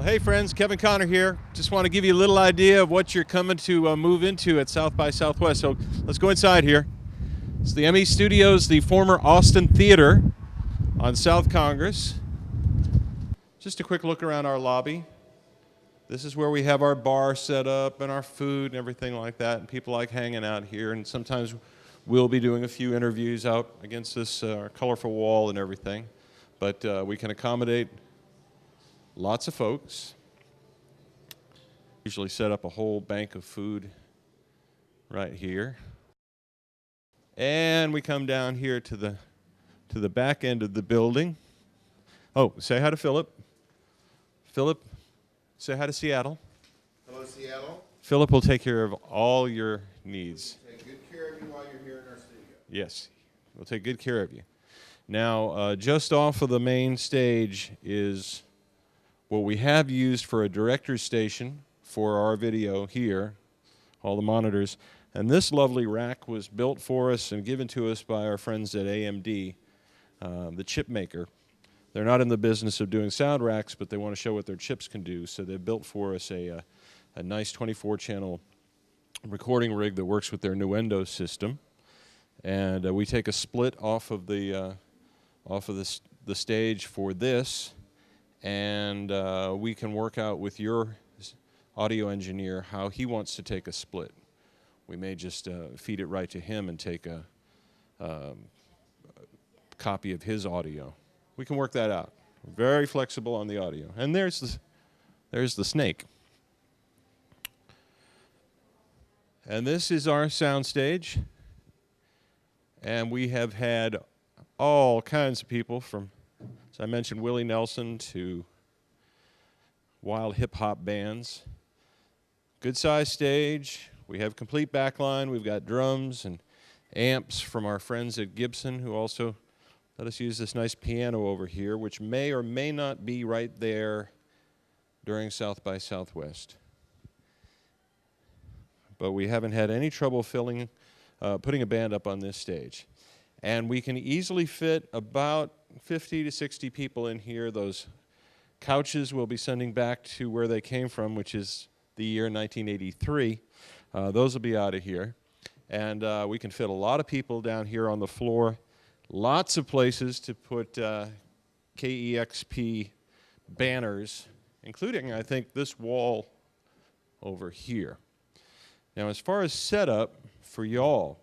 Well, hey friends, Kevin Connor here. Just want to give you a little idea of what you're coming to move into at South by Southwest. So let's go inside here. It's the ME Studios, the former Austin Theater on South Congress. Just a quick look around our lobby. This is where we have our bar set up and our food and everything like that, and people like hanging out here, and sometimes we'll be doing a few interviews out against this colorful wall and everything. But we can accommodate lots of folks. Usually set up a whole bank of food right here. And we come down here to the back end of the building. Oh, say hi to Philip. Philip, say hi to Seattle. Hello, Seattle. Philip will take care of all your needs. Take good care of you while you're here in our studio. Yes, we'll take good care of you. Now, just off of the main stage is what we have used for a director's station for our video here, all the monitors. And this lovely rack was built for us and given to us by our friends at AMD, the chip maker. They're not in the business of doing sound racks, but they want to show what their chips can do. So they built for us a nice 24-channel recording rig that works with their Nuendo system. And we take a split off of the stage for this, and we can work out with your audio engineer how he wants to take a split. We may just feed it right to him and take a copy of his audio. We can work that out. We're very flexible on the audio. And there's the snake. And this is our sound stage. And we have had all kinds of people from, as I mentioned, Willie Nelson to wild hip-hop bands. Good-sized stage. We have complete backline. We've got drums and amps from our friends at Gibson, who also let us use this nice piano over here, which may or may not be right there during South by Southwest. But we haven't had any trouble putting a band up on this stage. And we can easily fit about 50 to 60 people in here. Those couches we'll be sending back to where they came from, which is the year 1983. Those will be out of here. And we can fit a lot of people down here on the floor. Lots of places to put KEXP banners, including, I think, this wall over here. Now, as far as setup for y'all,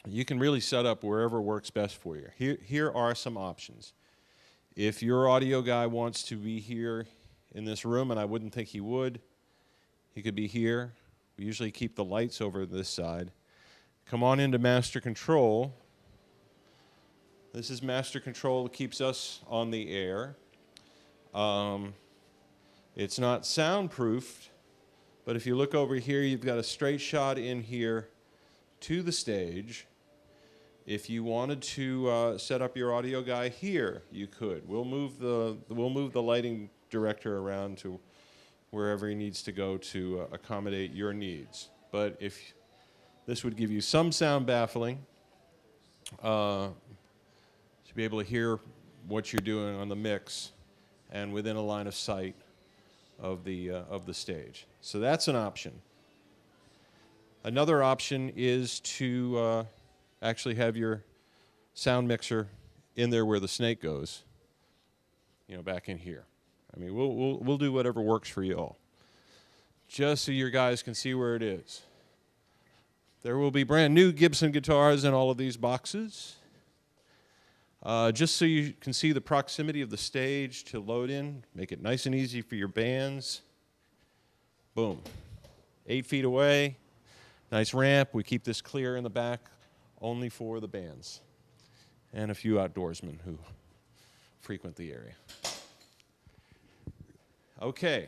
you can really set up wherever works best for you. Here are some options. If your audio guy wants to be here in this room, and I wouldn't think he would, he could be here. We usually keep the lights over this side. Come on into Master Control. This is Master Control that keeps us on the air. It's not soundproofed, but if you look over here, you've got a straight shot in here to the stage. If you wanted to set up your audio guy here, you could. We'll move the lighting director around to wherever he needs to go to accommodate your needs. But if this would give you some sound baffling, to be able to hear what you're doing on the mix and within a line of sight of the stage. So that's an option. Another option is to actually have your sound mixer in there where the snake goes, back in here. I mean, we'll do whatever works for you all, just so your guys can see where it is. There will be brand new Gibson guitars in all of these boxes. Just so you can see the proximity of the stage to load in, make it nice and easy for your bands. Boom. 8 feet away, nice ramp. We keep this clear in the back only for the bands and a few outdoorsmen who frequent the area. Okay,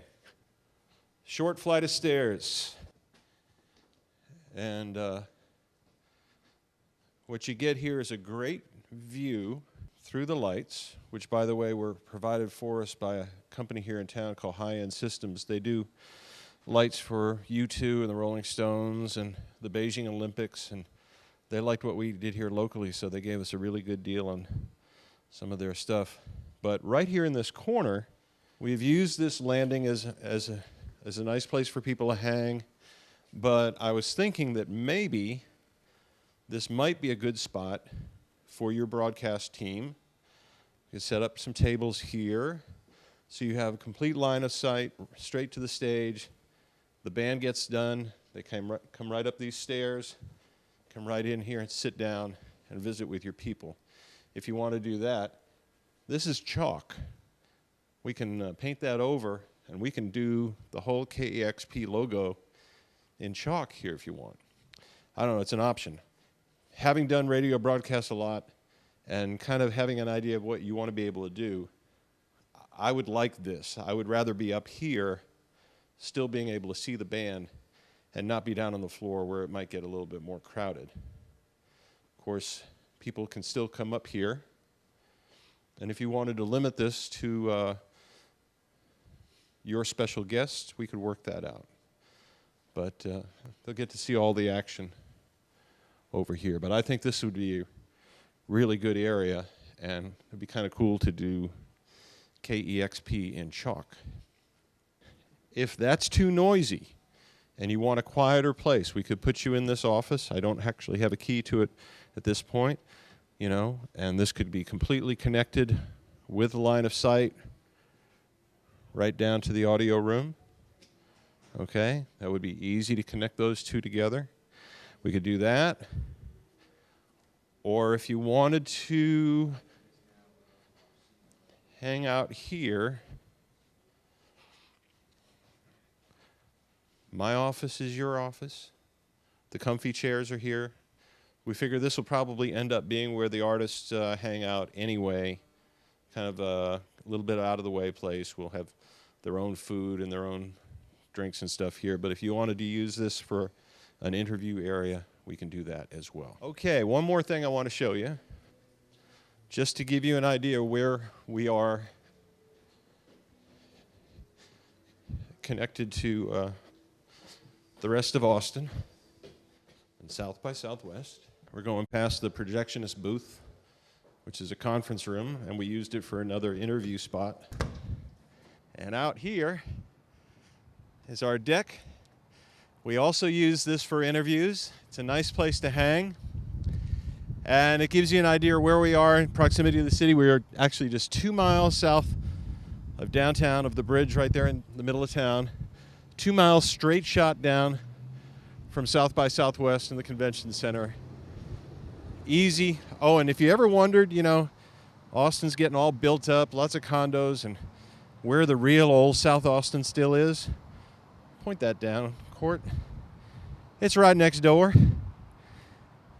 short flight of stairs. And what you get here is a great view through the lights, which, by the way, were provided for us by a company here in town called High End Systems. They do lights for U2 and the Rolling Stones and the Beijing Olympics, and they liked what we did here locally, so they gave us a really good deal on some of their stuff. But right here in this corner, We've used this landing as a nice place for people to hang, but I was thinking that maybe this might be a good spot for your broadcast team. You set up some tables here, so you have a complete line of sight straight to the stage. The band gets done, they come right up these stairs, come right in here and sit down and visit with your people. If you want to do that, this is chalk. We can paint that over, and we can do the whole KEXP logo in chalk here if you want. I don't know, it's an option. Having done radio broadcasts a lot and kind of having an idea of what you want to be able to do, I would like this. I would rather be up here, still being able to see the band, and not be down on the floor where it might get a little bit more crowded. Of course, people can still come up here, and if you wanted to limit this to your special guests, we could work that out. But they'll get to see all the action over here. But I think this would be a really good area, and it'd be kind of cool to do KEXP in chalk. If that's too noisy and you want a quieter place, we could put you in this office. I don't actually have a key to it at this point, you know, and this could be completely connected with the line of sight right down to the audio room. Okay, that would be easy to connect those two together. We could do that. Or if you wanted to hang out here, my office is your office. The comfy chairs are here. We figure this will probably end up being where the artists hang out anyway, kind of a little bit out of the way place. We'll have their own food and their own drinks and stuff here. But if you wanted to use this for an interview area, we can do that as well. Okay, one more thing I want to show you, just to give you an idea where we are connected to the rest of Austin and South by Southwest. We're going past the projectionist booth, which is a conference room, and we used it for another interview spot. And out here is our deck. We also use this for interviews. It's a nice place to hang. And it gives you an idea where we are in proximity to the city. We are actually just 2 miles south of downtown, of the bridge right there in the middle of town. 2 miles straight shot down from South by Southwest in the convention center. Easy. Oh, and if you ever wondered, you know, Austin's getting all built up, lots of condos, and where the real old South Austin still is, point that down, Court. It's right next door.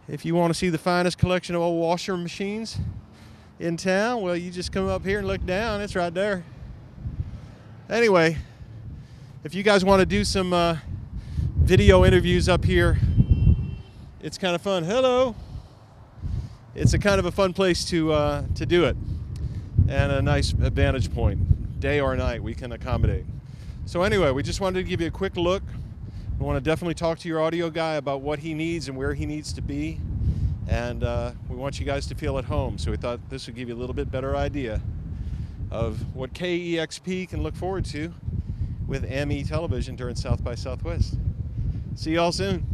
If you want to see the finest collection of old washer machines in town, well, you just come up here and look down. It's right there. Anyway, if you guys want to do some video interviews up here, it's kind of fun. Hello. It's a kind of a fun place to do it, and a nice vantage point, day or night, we can accommodate. So anyway, we just wanted to give you a quick look. We want to definitely talk to your audio guy about what he needs and where he needs to be, and we want you guys to feel at home. So we thought this would give you a little bit better idea of what KEXP can look forward to with ME Television during South by Southwest. See y'all soon.